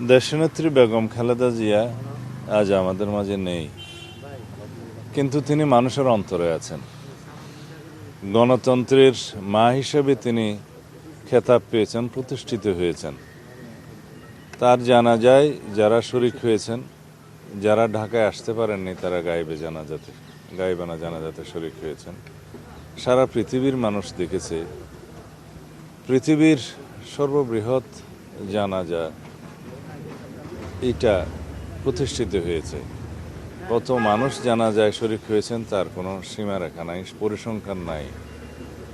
দেশনেত্রী বেগম খালেদা জিয়া আজ আমাদের মাঝে নেই, কিন্তু তিনি মানুষের অন্তরে আছেন। গণতন্ত্রের মা হিসেবে তিনি খেতাব পেয়েছেন, প্রতিষ্ঠিত হয়েছেন। তার জানাজায় যারা শরিক হয়েছেন, যারা ঢাকায় আসতে পারেননি, তারা গায়েবানা জানাজাতে শরিক হয়েছেন। সারা পৃথিবীর মানুষ দেখেছে পৃথিবীর সর্ববৃহৎ জানাজা এটা প্রতিষ্ঠিত হয়েছে। কত মানুষ জানাজায় শরিক হয়েছেন তার কোনো সীমারেখা নাই, পরিসংখ্যান নাই।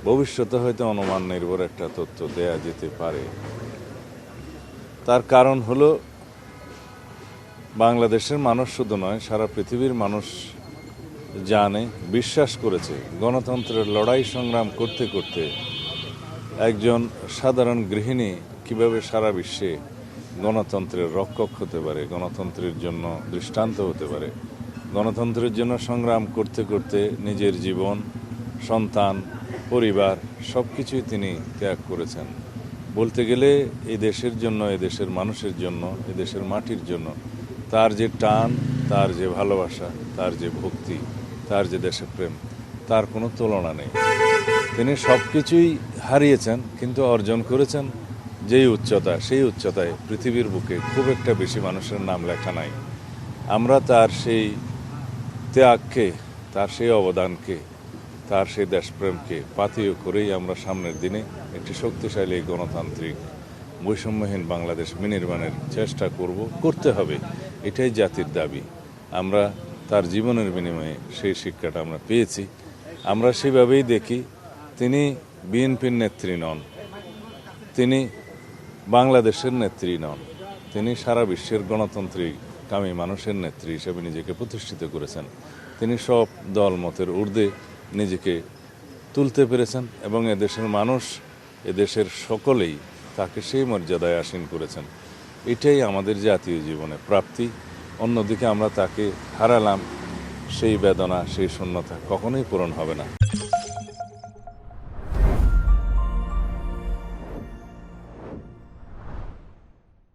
ভবিষ্যতে হয়তো অনুমান নির্ভর একটা তথ্য দেয়া যেতে পারে। তার কারণ হলো বাংলাদেশের মানুষ শুধু নয়, সারা পৃথিবীর মানুষ জানে, বিশ্বাস করেছে গণতন্ত্রের লড়াই সংগ্রাম করতে করতে একজন সাধারণ গৃহিণী কিভাবে সারা বিশ্বে গণতন্ত্রের রক্ষক হতে পারে, গণতন্ত্রের জন্য দৃষ্টান্ত হতে পারে। গণতন্ত্রের জন্য সংগ্রাম করতে করতে নিজের জীবন, সন্তান, পরিবার সব কিছুই তিনি ত্যাগ করেছেন। বলতে গেলে এই দেশের জন্য, এই দেশের মানুষের জন্য, এই দেশের মাটির জন্য তার যে টান, তার যে ভালোবাসা, তার যে ভক্তি, তার যে দেশপ্রেম, তার কোনো তুলনা নেই। তিনি সব কিছুই হারিয়েছেন, কিন্তু অর্জন করেছেন যেই উচ্চতা, সেই উচ্চতায় পৃথিবীর বুকে খুব একটা বেশি মানুষের নাম লেখা নাই। আমরা তার সেই ত্যাগকে, তার সেই অবদানকে, তার সেই দেশপ্রেমকে পাথেয় করেই আমরা সামনের দিনে একটি শক্তিশালী গণতান্ত্রিক বৈষম্যহীন বাংলাদেশ বিনির্মাণের চেষ্টা করতে হবে। এটাই জাতির দাবি। আমরা তার জীবনের বিনিময়ে সেই শিক্ষাটা আমরা পেয়েছি। আমরা সেভাবেই দেখি, তিনি বিএনপির নেত্রী নন, তিনি বাংলাদেশের নেত্রী নন, তিনি সারা বিশ্বের গণতান্ত্রিককামী মানুষের নেত্রী হিসেবে নিজেকে প্রতিষ্ঠিত করেছেন। তিনি সব দল মতের ঊর্ধ্বে নিজেকে তুলতে পেরেছেন এবং এদেশের মানুষ, এদেশের সকলেই তাকে সেই মর্যাদায় আসীন করেছেন। এটাই আমাদের জাতীয় জীবনে প্রাপ্তি। অন্যদিকে আমরা তাকে হারালাম, সেই বেদনা, সেই শূন্যতা কখনোই পূরণ হবে না।